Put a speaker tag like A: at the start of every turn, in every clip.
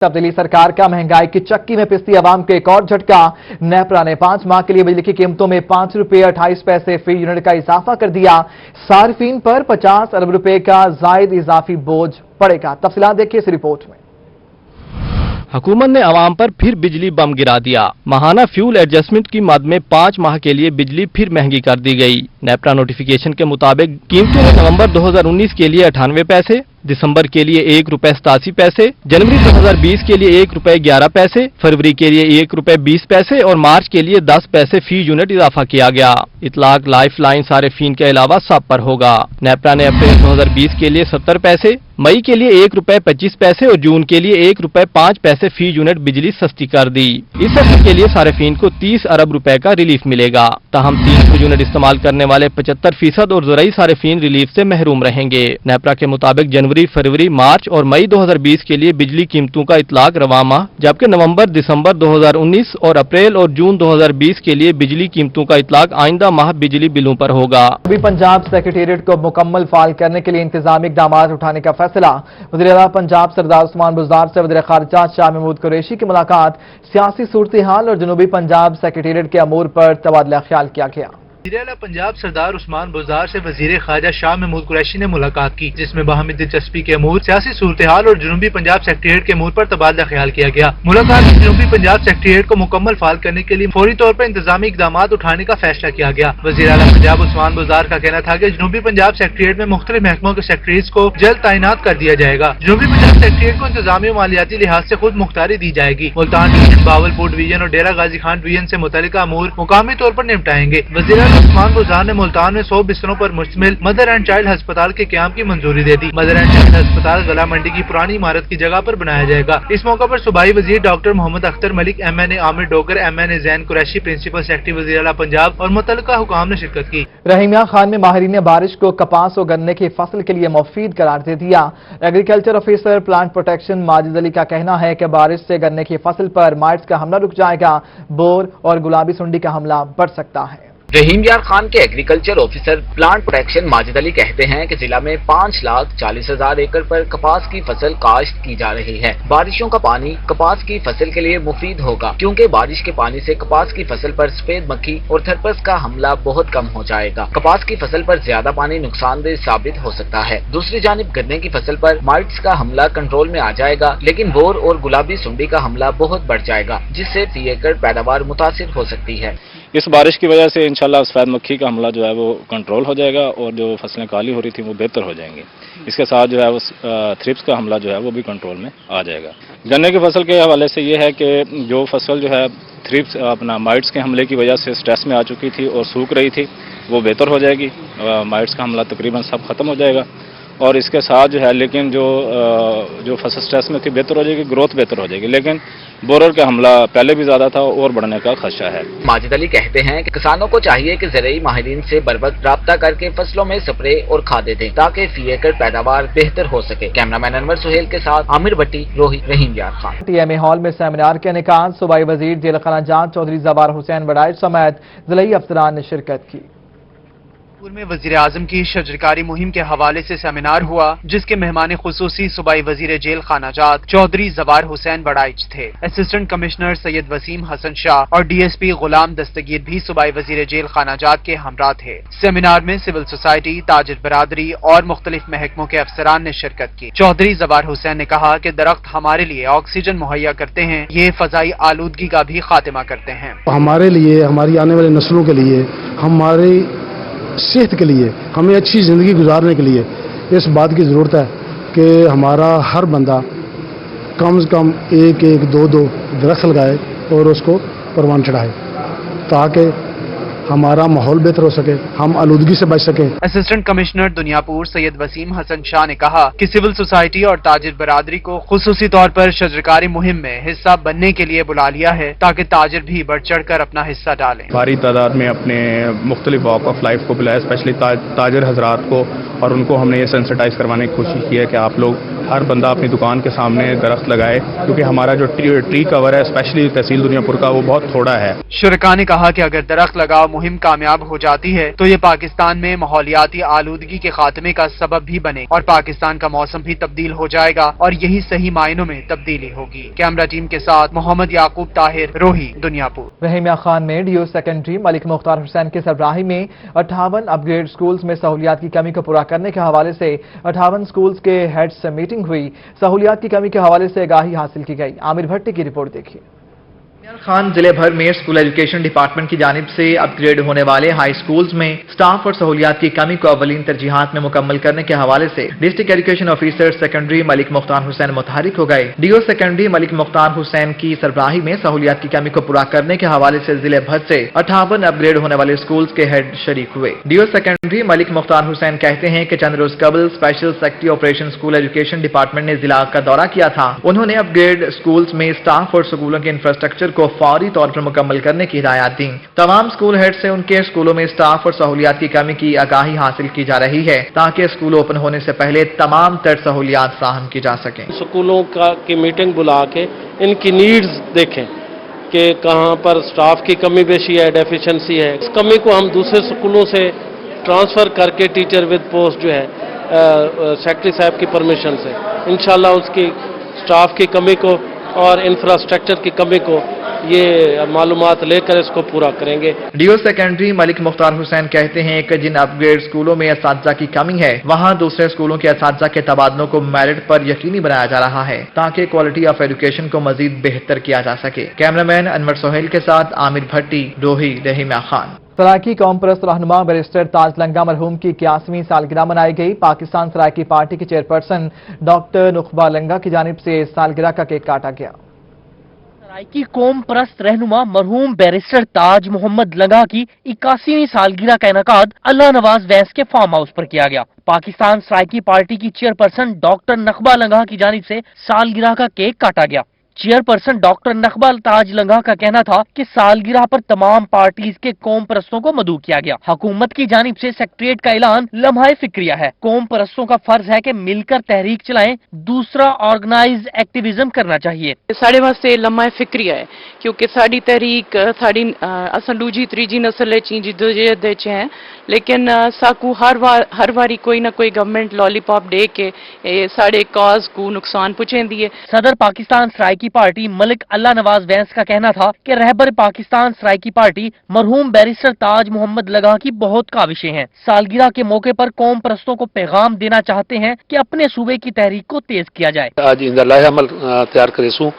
A: तब्दीली सरकार का महंगाई की चक्की में पिसती आवाम के एक और झटका। नेपरा ने 5 माह के लिए बिजली की कीमतों में 5 रुपये 28 पैसे फी यूनिट का इजाफा कर दिया। सार्फिन पर 50 अरब रुपए का जायद इजाफी बोझ पड़ेगा। तफसीलात देखिए इस रिपोर्ट में।
B: हुकूमत ने आवाम पर फिर बिजली बम गिरा दिया। माहाना फ्यूल एडजस्टमेंट की मद में 5 माह के लिए बिजली फिर महंगी कर दी गई। नेपरा नोटिफिकेशन के मुताबिक कीमतों में नवंबर 2019 के लिए 98 पैसे, दिसंबर के लिए 1 रुपए 87 पैसे, जनवरी 2020 के लिए 1 रुपए 11 पैसे, फरवरी के लिए 1 रुपए 20 पैसे और मार्च के लिए 10 पैसे फी यूनिट इजाफा किया गया। इतलाक लाइफ लाइन सारिफीन के अलावा सब पर होगा। नेपरा ने अप्रैल 2020 के लिए 70 पैसे, मई के लिए 1 रुपए 25 पैसे और जून के लिए 1 रुपए 5 पैसे फी यूनिट बिजली सस्ती कर दी। इस अवधि के लिए सारिफीन को 30 अरब रुपए का रिलीफ मिलेगा। ताहम 300 यूनिट इस्तेमाल करने वाले 75% और ज़राई सारिफीन रिलीफ से महरूम रहेंगे। नेपरा के मुताबिक जनवरी, फरवरी, मार्च और मई 2020 के लिए बिजली कीमतों का इतलाक रवा माह, जबकि नवंबर, दिसंबर 2019 और अप्रैल और जून 2020 के लिए बिजली कीमतों का इतलाक आइंदा माह बिजली बिलों पर होगा।
A: अभी पंजाब सेक्रेटेरिएट को मुकम्मल फाल करने के लिए इंतजामी इकदाम उठाने का फैसला। वज़ीर-ए-आला पंजाब सरदार उस्मान बुज़दार से वज़ीर खारिजा शाह महमूद कुरैशी की मुलाकात, सियासी सूरत हाल और जनूबी पंजाब सेक्रेटेरिएट के अमूर पर तबादला ख्याल किया गया।
C: वज़ीर-ए-आला पंजाब सरदार उस्मान बुज़दार से वज़ीर खारिजा शाह महमूद कुरैशी ने मुलाकात की, जिसमें बाहमी दिलचस्पी के अमूर, सियासी सूरत हाल और जनूबी पंजाब सेक्रेटेरिएट के अमूर पर तबादला ख्याल किया गया। मुलाकात में जनूबी पंजाब सेक्रेटेरिएट को मुकम्मल फाल करने के लिए फौरी तौर पर इंतजामी इकदाम उठाने का फैसला किया गया। वज़ीर-ए-आला पंजाब उस्मान बुज़दार का कहना था कि जनूबी पंजाब सेक्रेटेरिएट में मुख्तलिफ महकमों के सेक्रेटरीज को जल्द तैनात कर दिया जाएगा। जनूबी पंजाब सेक्रेटेरिएट को इंतजामी और मालियाती लिहाज से खुद मुख्तारी दी जाएगी। मुल्तान डिवीजन, बावलपुर डिवीजन और डेरा गाजी खान डिवीजन से मुतल्लिका अमूर मुकामी तौर पर निपटाएंगे। वज़ीर-ए-आला उस्मान बुज़दार ने मुल्तान में 100 बिस्तरों पर मुश्तमिल मदर एंड चाइल्ड अस्पताल के क्याम की मंजूरी दे दी। मदर एंड चाइल्ड अस्पताल गला मंडी की पुरानी इमारत की जगह पर बनाया जाएगा। इस मौके पर सूबाई वजीर doctor Mohammad Akhtar Malik, MNA Amir Dogar, MNA Zain Qureshi, principal secretary वज़ीर-ए-आला पंजाब और मुतल्लिका हुकाम ने शिरकत की।
A: रहीमिया खान में माहिरीन ने बारिश को कपास और गन्ने की फसल के लिए मुफीद करार दे दिया। Agriculture officer plant protection Majid Ali का कहना है कि बारिश से गन्ने की फसल पर माइट्स का हमला रुक जाएगा, बोर और गुलाबी सुंडी का हमला बढ़ सकता है।
D: रहीम यार खान के agriculture officer plant protection Majid Ali कहते हैं कि जिला में 5,40,000 एकड़ पर कपास की फसल काश्त की जा रही है। बारिशों का पानी कपास की फसल के लिए मुफीद होगा, क्योंकि बारिश के पानी से कपास की फसल पर सफेद मक्खी और थरपस का हमला बहुत कम हो जाएगा। कपास की फसल पर ज्यादा पानी नुकसानदेह साबित हो सकता है। दूसरी जानिब गन्ने की फसल पर माइट्स का हमला कंट्रोल में आ जाएगा, लेकिन बोर और गुलाबी सुंडी का हमला बहुत बढ़ जाएगा, जिससे फी एकड़ पैदावार मुतासिर हो सकती है।
E: इस बारिश की वजह से इंशाल्लाह सफेद मक्खी का हमला जो है वो कंट्रोल हो जाएगा और जो फसलें काली हो रही थी वो बेहतर हो जाएंगी। इसके साथ जो है वो थ्रिप्स का हमला जो है वो भी कंट्रोल में आ जाएगा। गन्ने की फसल के हवाले से ये है कि जो फसल जो है थ्रिप्स अपना माइट्स के हमले की वजह से स्ट्रेस में आ चुकी थी और सूख रही थी, वो बेहतर हो जाएगी। माइट्स का हमला तकरीबन सब खत्म हो जाएगा और इसके साथ जो है लेकिन जो फसल स्ट्रेस में थी बेहतर हो जाएगी, ग्रोथ बेहतर हो जाएगी, लेकिन बोरर का हमला पहले भी ज्यादा था और बढ़ने का खदशा है।
D: माजिद अली कहते हैं कि किसानों को चाहिए कि ज़राई माहिरीन से बर वक्त राब्ता करके फसलों में स्प्रे और खादें दें, ताकि फी एकड़ पैदावार बेहतर हो सके। कैमरामैन अनवर सुहेल के साथ आमिर भट्टी, रोहित, रहीम यार खान।
A: TMA हॉल में सेमिनार के इनेकाद सूबाई वजीर जेल खाना जात चौधरी ज़वार हुसैन बड़ाइच समेत ज़िलाई अफसरान ने शिरकत की।
C: में वजीर आजम की शजरकारी मुहिम के हवाले से सेमिनार हुआ, जिसके मेहमान खुसूसी सूबाई वजीर जेल खाना जात चौधरी ज़वार हुसैन बड़ाइच थे। असिस्टेंट कमिश्नर सैयद वसीम हसन शाह और DSP गुलाम दस्तगीर भी सूबाई वजीर जेल खाना जात के हमरा थे। सेमिनार में सिविल सोसाइटी, ताजिर बरादरी और मुख्तलिफ महकमों के अफसरान ने शिरकत की। चौधरी ज़वार हुसैन ने कहा कि दरख्त हमारे लिए ऑक्सीजन मुहैया करते हैं, ये फजाई आलूदगी का भी खात्मा करते हैं।
F: हमारे लिए, हमारी आने वाली नस्लों के लिए, हमारी सेहत के लिए, हमें अच्छी ज़िंदगी गुजारने के लिए इस बात की ज़रूरत है कि हमारा हर बंदा कम से कम 1-1, 2-2 दरख्त लगाए और उसको परवान चढ़ाए, ताकि हमारा माहौल बेहतर हो सके, हम आलूदगी से बच सकें।
C: असिस्टेंट कमिश्नर दुनियापुर सैयद वसीम हसन शाह ने कहा कि सिविल सोसाइटी और ताजिर बरादरी को खुसूसी तौर पर शजरकारी मुहिम में हिस्सा बनने के लिए बुला लिया है, ताकि ताजिर भी बढ़ चढ़ कर अपना हिस्सा डालें।
E: भारी तादाद में अपने मुख्तलिफ वॉक ऑफ लाइफ को बुलाया, स्पेशली ताजिर हजरात को, और उनको हमने ये सेंसिटाइज करवाने की कोशिश की है कि आप लोग हर बंदा अपनी दुकान के सामने दरख्त लगाए, क्योंकि हमारा जो ट्री कवर है स्पेशली तहसील दुनियापुर का वो बहुत थोड़ा है।
C: शुरका ने कहा कि अगर दरख्त लगाओ
G: مہم کامیاب ہو جاتی ہے تو یہ پاکستان میں ماحولیاتی آلودگی کے خاتمے کا سبب بھی بنے اور پاکستان کا موسم بھی تبدیل ہو جائے گا اور یہی صحیح معنوں میں تبدیلی ہوگی۔ کیمرہ ٹیم کے ساتھ محمد یعقوب طاہر، روہی، دنیا پور۔
A: رحیمیہ خان میں ڈی او سیکنڈری ملک مختار حسین کی سربراہی میں 58 اپ گریڈ سکولز میں سہولیات کی کمی کو پورا کرنے کے حوالے سے 58 سکولز کے ہیڈ سے میٹنگ ہوئی۔ سہولیات کی کمی کے حوالے سے آگاہی حاصل کی گئی۔ عامر بھٹی کی رپورٹ دیکھیے۔ خان ضلع بھر میں اسکول ایجوکیشن ڈپارٹمنٹ کی جانب سے اپ گریڈ ہونے والے ہائی سکولز میں سٹاف اور سہولیات کی کمی کو اولین ترجیحات میں مکمل کرنے کے حوالے سے ڈسٹرکٹ ایجوکیشن آفیسر سیکنڈری ملک مختار حسین متحرک ہو گئے۔ ڈی او سیکنڈری ملک مختار حسین کی سربراہی میں سہولیات کی کمی کو پورا کرنے کے حوالے سے ضلع بھر سے 58 اپ گریڈ ہونے والے سکولز کے ہیڈ شریک ہوئے۔ ڈی او سیکنڈری ملک مختار حسین کہتے ہیں کہ چند روز قبل special secretary operation school education department نے ضلع کا دورہ کیا تھا۔ انہوں نے اپ گریڈ سکولز میں سٹاف اور سکولوں کے انفراسٹرکچر کو فوری طور پر مکمل کرنے کی ہدایات دیں۔ تمام سکول ہیڈ سے ان کے سکولوں میں سٹاف اور سہولیات کی کمی کی آگاہی حاصل کی جا رہی ہے تاکہ سکول اوپن ہونے سے پہلے تمام تر سہولیات فراہم کی جا سکیں۔
H: سکولوں کی میٹنگ بلا کے ان کی نیڈز دیکھیں کہ کہاں پر سٹاف کی کمی بیشی ہے، ڈیفیشنسی ہے۔ اس کمی کو ہم دوسرے سکولوں سے ٹرانسفر کر کے ٹیچر ود پوسٹ جو ہے سیکرٹری صاحب کی پرمیشن سے انشاءاللہ اس کی سٹاف کی کمی کو اور انفراسٹرکچر کی کمی کو یہ معلومات لے کر اس کو پورا کریں گے۔
A: ڈی او سیکنڈری ملک مختار حسین کہتے ہیں کہ جن اپ گریڈ سکولوں میں اساتذہ کی کمی ہے وہاں دوسرے سکولوں کے اساتذہ کے تبادلوں کو میرٹ پر یقینی بنایا جا رہا ہے تاکہ کوالٹی آف ایجوکیشن کو مزید بہتر کیا جا سکے۔ کیمرامین انور سہیل کے ساتھ عامر بھٹی، روہی، رحیمیہ خان۔ سرائکی قوم پرست رہنما بیرسٹر تاج لنگا مرحوم کی 81ویں سالگرہ منائی گئی۔ پاکستان سرائکی پارٹی کی چیئرپرسن ڈاکٹر نخبہ لنگا کی جانب سے سالگرہ کا کیک کاٹا گیا۔
I: سرائکی قوم پرست رہنما مرحوم بیرسٹر تاج محمد لنگا کی 81ویں سالگرہ کا انعقاد اللہ نواز وینس کے فارم ہاؤس پر کیا گیا۔ پاکستان سرائکی پارٹی کی چیئرپرسن ڈاکٹر نخبہ لنگا کی جانب سے سالگرہ کا کیک کاٹا گیا۔ چیئرپرسن ڈاکٹر نخبہ تاج لنگا کا کہنا تھا کہ سالگرہ پر تمام پارٹیز کے قوم پرستوں کو مدعو کیا گیا۔ حکومت کی جانب سے سیکریٹریٹ کا اعلان لمحہ فکریہ ہے۔ قوم پرستوں کا فرض ہے کہ مل کر تحریک چلائیں، دوسرا آرگنائز ایکٹیویزم کرنا چاہیے۔
J: ساڑے واسطے لمحہ فکریہ ہے کیونکہ ساری تحریک ساری اساں دوجی تیجی نسل چی جدوجہد ہیں، لیکن ساکو ہر واری کوئی نہ کوئی گورنمنٹ لالی پاپ دے کے ساڑے کاز کو نقصان پہنچاندی ہے۔
I: صدر پاکستان سرائکی پارٹی ملک اللہ نواز وینس کا کہنا تھا کہ رہبر پاکستان سرائکی پارٹی مرحوم بیرسٹر تاج محمد لنگا کی بہت کاوشیں ہیں۔ سالگرہ کے موقع پر قوم پرستوں کو پیغام دینا چاہتے ہیں کہ اپنے صوبے کی تحریک کو تیز کیا جائے۔
K: آج ان لائحہ عمل تیار کرے سوں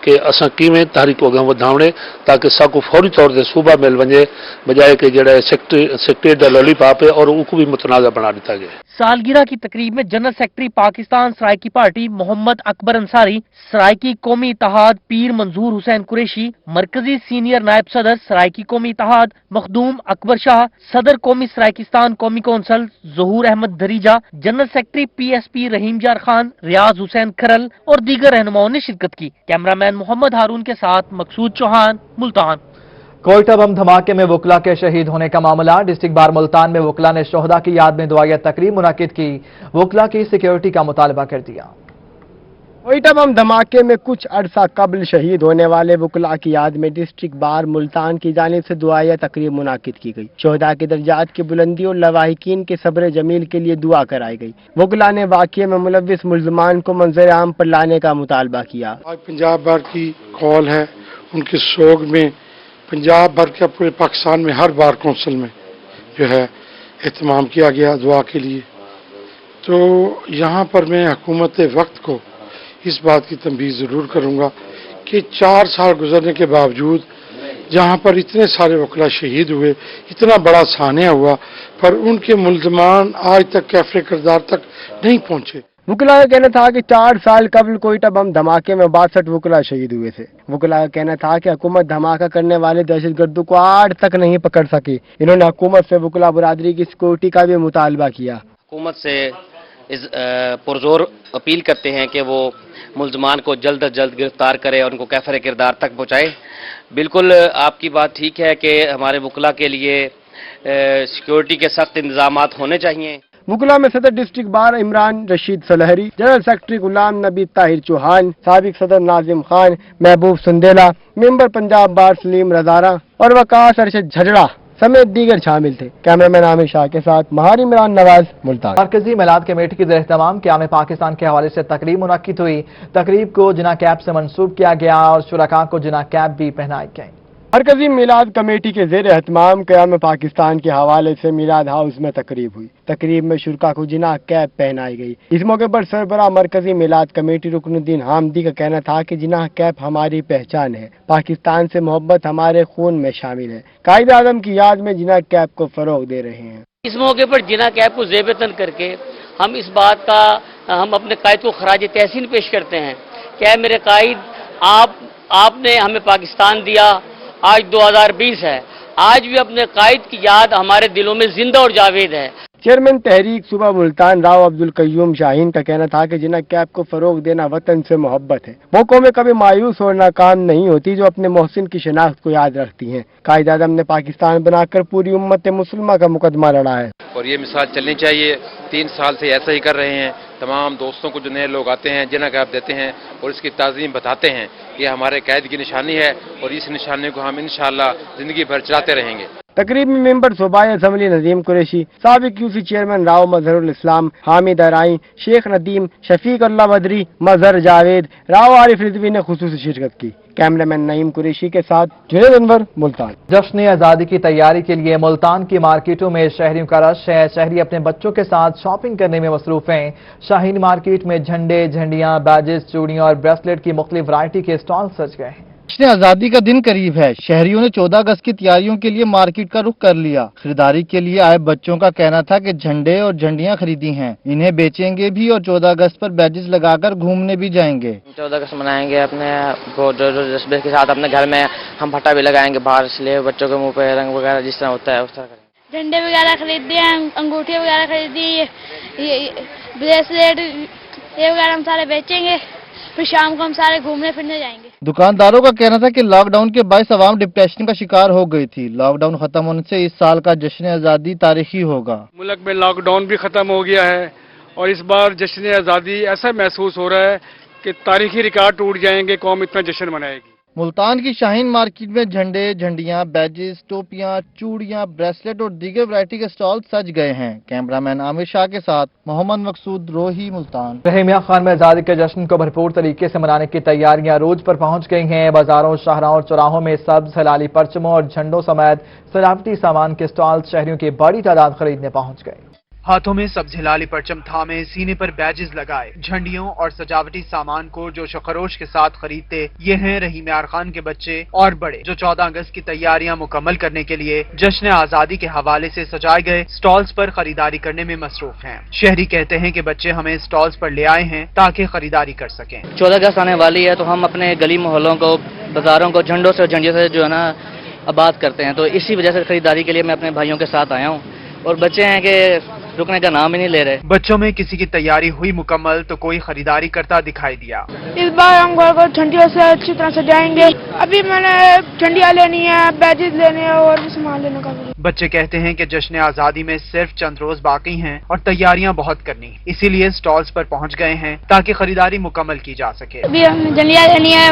K: کہ اساں کیویں تحریک کو اگاں ودھاونے تاکہ ساکو فوری طور سے صوبہ مل ونجے بجائے کہ جڑا سیکٹریٹ دا لالی پاپ ہے اور کو بھی متنازع بنا دیتا گیا۔
I: سالگرہ کی تقریب میں general secretary Pakistan Saraiki party Muhammad Akbar Ansari, Saraiki قومی اتحاد پیر منظور حسین قریشی، مرکزی سینئر نائب صدر سرائکی قومی اتحاد مخدوم اکبر شاہ، صدر قومی سرائکستان قومی council Zahoor Ahmed Dareja, general secretary P S P Rahim Yar Khan, ریاض حسین کھرل اور دیگر رہنماؤں نے شرکت کی۔ کیمرامین محمد ہارون کے ساتھ مقصود چوہان، ملتان۔
A: کوئٹہ بم دھماکے میں وکلا کے شہید ہونے کا معاملہ، ڈسٹرکٹ بار ملتان میں وکلا نے شہداء کی یاد میں دعائیہ تقریب منعقد کی، وکلا کی سیکیورٹی کا مطالبہ کر دیا۔
L: کوئٹہ بم دھماکے میں کچھ عرصہ قبل شہید ہونے والے وکلاء کی یاد میں ڈسٹرکٹ بار ملتان کی جانب سے دعائیہ تقریب منعقد کی گئی۔ شہداء کے درجات کی بلندی اور لواحقین کے صبر جمیل کے لیے دعا کرائی گئی۔ وکلاء نے واقعے میں ملوث ملزمان کو منظر عام پر لانے کا مطالبہ کیا۔
F: آج پنجاب بھر کی کال ہے، ان کے سوگ میں پنجاب بھر کے پورے پاکستان میں ہر بار کونسل میں جو ہے اہتمام کیا گیا دعا کے لیے۔ تو یہاں پر میں حکومت وقت کو اس بات کی تنبیہ ضرور کروں گا کہ 4 سال گزرنے کے باوجود جہاں پر اتنے سارے وکلا شہید ہوئے، اتنا بڑا سانحہ ہوا، پر ان کے ملزمان آج تک کیفر کردار تک نہیں پہنچے۔
L: وکلاء کا کہنا تھا کہ 4 سال قبل کوئٹہ بم دھماکے میں 62 وکلاء شہید ہوئے تھے۔ وکلاء کا کہنا تھا کہ حکومت دھماکہ کرنے والے دہشت گردوں کو آج تک نہیں پکڑ سکی۔ انہوں نے حکومت سے وکلاء برادری کی سیکورٹی کا بھی مطالبہ کیا۔
M: حکومت سے پرزور اپیل کرتے ہیں کہ وہ ملزمان کو جلد از جلد گرفتار کرے اور ان کو کیفر کردار تک پہنچائے۔ بالکل آپ کی بات ٹھیک ہے کہ ہمارے وکلاء کے لیے سیکورٹی کے سخت انتظامات ہونے چاہیے۔
L: وکلاء میں صدر district bar Imran Rashid Suleri, general secretary Ghulam نبی طاہر چوہان، سابق صدر ناظم خان، محبوب سندیلا، ممبر پنجاب بار سلیم رضارہ اور وقاص ارشد جھجڑا समेत दीगर शामिल थे। कैमरामैन आमिर शाह के साथ महार इमरान नवाज, मुल्तान।
A: मरकजी मिलाद कमेटी के ज़ेर-ए-तमाम क़याम पाकिस्तान के हवाले से तकरीब मुनक्किद हुई। तकरीब को जिना कैप से मंसूब किया गया और शुरका को जिना कैप भी पहनाई गई।
L: मरकजी मिलाद कमेटी के ज़ेर एहतमाम क़याम पाकिस्तान के हवाले से मिलाद हाउस में तकरीब हुई। तकरीब में शुरका को जिना कैप पहनाई गई। इस मौके पर सरबराह मरकजी मिलाद कमेटी रुकनुद्दीन हामदी का कहना था कि जिना कैप हमारी पहचान है, पाकिस्तान से मोहब्बत हमारे खून में शामिल है। कायद आज़म की याद में जिना कैप को फरोग दे रहे हैं।
N: इस मौके पर जिना कैप को ज़ेब-ए-तन करके हम इस बात का हम अपने कायद को खराज तहसीन पेश करते हैं। क्या मेरे कायद, आपने हमें पाकिस्तान दिया, आज 2020 है, आज भी अपने कायद की याद हमारे दिलों में जिंदा और जावेद है।
L: चेयरमैन तहरीक सूबा मुल्तान राव अब्दुल कय्यूम शाहीन का कहना था कि जिना कैप को फरोग देना वतन से मोहब्बत है। वो कौमें कभी मायूस और नाकाम नहीं होती जो अपने मोहसिन की शनाख्त को याद रखती हैं। कायद आज़म ने पाकिस्तान बनाकर पूरी उम्मत मुसलमा का मुकदमा लड़ा है
O: और ये मिसाल चलनी चाहिए। 3 साल से ऐसा ही कर रहे हैं। तमाम दोस्तों को जो नए लोग आते हैं जिना कैप देते हैं और इसकी ताज़ीम बताते हैं। ये हमारे कैद की निशानी है और इस निशानी को हम इंशाअल्लाह जिंदगी भर चलाते रहेंगे।
L: तकरीब में मेंबर सूबाई असम्बली नजीम कुरैशी, साबिक यूसी चेयरमैन राव मजहरुल इस्लाम, हामिद अराई, शेख नदीम, शफीक अल्लाह बदरी, मजहर जावेद, राव आरिफ रिजवी ने खुसूसी शिरकत की। कैमरामैन नईम कुरैशी के साथ जुनैद अनवर, मुल्तान।
A: जश्न आज़ादी की तैयारी के लिए मुल्तान की मार्केटों में शहरियों का रश है। शहरी अपने बच्चों के साथ शॉपिंग करने में मसरूफ हैं। शाहीन मार्केट में झंडे, झंडियां, बैजेस, चूड़ियां और ब्रेसलेट की मुख्तलिफ वैरायटी के स्टॉल सज गए हैं।
B: जश्न आज़ादी का दिन करीब है। शहरियों ने 14 अगस्त की तैयारियों के लिए मार्केट का रुख कर लिया। खरीदारी के लिए आए बच्चों का कहना था कि झंडे और झंडियां खरीदी हैं, इन्हें बेचेंगे भी और 14 अगस्त पर बैजेस लगाकर घूमने भी जाएंगे।
P: 14 अगस्त मनाएंगे अपने जो जज्बे के साथ। अपने घर में हम भट्टा भी लगाएंगे बाहर, इसलिए बच्चों के मुंह पे रंग वगैरह जिस तरह होता है उस तरह करेंगे।
Q: झंडे वगैरह खरीद दिए, अंगूठी वगैरह खरीद दी, ब्रेसलेट ये वगैरह हम सारे बेचेंगे। फिर शाम को हम सारे घूमने फिरने जाएंगे।
B: दुकानदारों का कहना था कि लॉकडाउन के बायस अवाम डिप्रेशन का शिकार हो गई थी। लॉकडाउन खत्म होने से इस साल का जश्न आज़ादी तारीखी होगा।
R: मुल्क में लॉकडाउन भी खत्म हो गया है और इस बार जश्न आज़ादी ऐसा महसूस हो रहा है कि तारीखी रिकॉर्ड टूट जाएंगे, कौम इतना जश्न मनाएगी।
B: मुल्तान की शाहीन मार्केट में झंडे, झंडियां, बैजेस, टोपियां, चूड़ियां, ब्रेसलेट और दीगर वैरायटी के स्टॉल सज गए हैं। कैमरामैन आमिर शाह के साथ मोहम्मद मकसूद, रोही, मुल्तान।
A: रहीमिया खान में आज़ादी के जश्न को भरपूर तरीके से मनाने की तैयारियां रोज पर पहुंच गई हैं। बाजारों, शाहराहों और चौराहों में सब्ज, हलाली परचमों और झंडों समेत सजावटी सामान के स्टॉल शहरियों की बड़ी तादाद खरीदने पहुंच गए।
G: हाथों में सब्ज हिलाली परचम थामे, सीने पर बैजेस लगाए, झंडियों और सजावटी सामान को जोश खरोश के साथ खरीदते ये हैं रहीम यार खान के बच्चे और बड़े जो 14 अगस्त की तैयारियां मुकम्मल करने के लिए जश्न आज़ादी के हवाले से सजाए गए स्टॉल्स पर खरीदारी करने में मसरूफ हैं। शहरी कहते हैं कि बच्चे हमें स्टॉल्स पर ले आए हैं ताकि खरीदारी कर सकें।
P: 14 अगस्त आने वाली है तो हम अपने गली मोहल्लों को, बाजारों को झंडों से, झंडियों से जो है ना आबाद करते हैं। तो इसी वजह से खरीदारी के लिए मैं अपने भाइयों के साथ आया हूँ और बच्चे हैं कि रुकने का नाम ही नहीं ले रहे।
G: बच्चों में किसी की तैयारी हुई मुकम्मल तो कोई खरीदारी करता दिखाई दिया।
Q: इस बार हम घर को झंडियों से अच्छी तरह सजाएंगे। अभी मैंने झंडियाँ लेनी है, बैजेस लेने हैं और भी सामान लेने का।
G: बच्चे कहते हैं कि जश्न आज़ादी में सिर्फ चंद रोज बाकी हैं और तैयारियां बहुत करनी, इसीलिए स्टॉल्स पर पहुंच गए हैं ताकि खरीदारी मुकम्मल की जा सके।
Q: अभी हमने झंडियाँ लेनी है,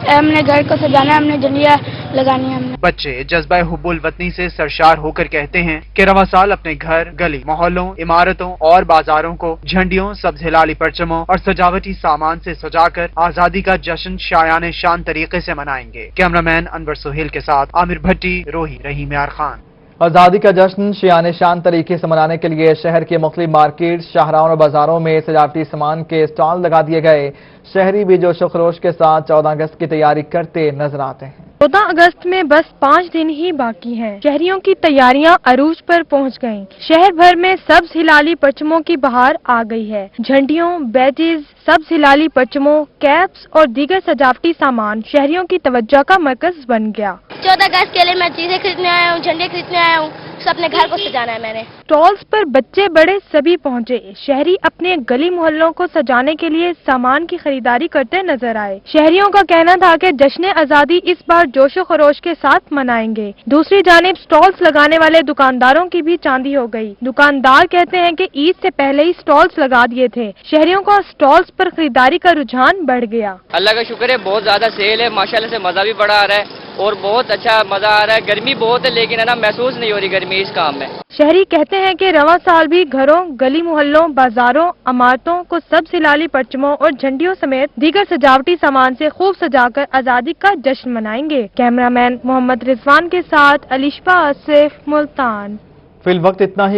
Q: हमने घर को सजाना है, हमने झंडियाँ लगानी है।
G: बच्चे जज्बा हुब्बुल वतनी से सरशार होकर कहते हैं कि रवा साल अपने घर, गली, मोहल्लों, इमारतों और बाजारों को झंडियों, सब्ज हिलाली परचमों और सजावटी सामान से सजाकर आज़ादी का जश्न शायान शान तरीके से मनाएंगे। कैमरामैन अनवर सुहेल के साथ आमिर भट्टी, रोही, रहीम यार खान।
A: आज़ादी का जश्न शायान शान तरीके से मनाने के लिए शहर के मुख्तलिफ मार्केट, शाहराहों और बाजारों में सजावटी सामान के स्टॉल लगा दिए गए। शहरी भी जोश खरोश के साथ 14 अगस्त की तैयारी करते नजर आते हैं।
S: 14 अगस्त में बस 5 दिन ही बाकी हैं। शहरियों की तैयारियां अरूज पर पहुंच गईं। शहर भर में सब्ज हिलाली परचमों की बहार आ गई है। झंडियों, बैजेस, सब्ज हिलाली परचमों, कैप्स और दीगर सजावटी सामान शहरियों की तवज्जो का मरकज बन गया।
Q: 14 अगस्त के लिए मैं चीजें खरीदने आया हूँ, झंडे खरीदने आया हूँ, अपने घर को सजाना है मैंने।
S: स्टॉल्स पर बच्चे बड़े सभी पहुंचे। शहरी अपने गली मोहल्लों को सजाने के लिए सामान की खरीदारी करते नजर आए। शहरियों का कहना था कि जश्न आज़ादी इस बार जोशो खरोश के साथ मनाएंगे। दूसरी जानिब स्टॉल्स लगाने वाले दुकानदारों की भी चांदी हो गई। दुकानदार कहते हैं कि ईद से पहले ही स्टॉल्स लगा दिए थे। शहरियों का स्टॉल्स पर खरीदारी का रुझान बढ़ गया।
P: अल्लाह का शुक्र है, बहुत ज्यादा सेल है, माशाल्लाह से मजा भी बड़ा आ रहा है اور بہت اچھا مزہ آ رہا ہے. گرمی بہت ہے لیکن ہے نا محسوس نہیں ہو رہی گرمی اس کام میں.
S: شہری کہتے ہیں کہ رواں سال بھی گھروں، گلی محلوں، بازاروں، عمارتوں کو سبز ہلالی پرچموں اور جھنڈیوں سمیت دیگر سجاوٹی سامان سے خوب سجا کر آزادی کا جشن منائیں گے. کیمرہ مین محمد رضوان کے ساتھ علیشبہ آصف، ملتان.
A: فی الوقت اتنا ہی.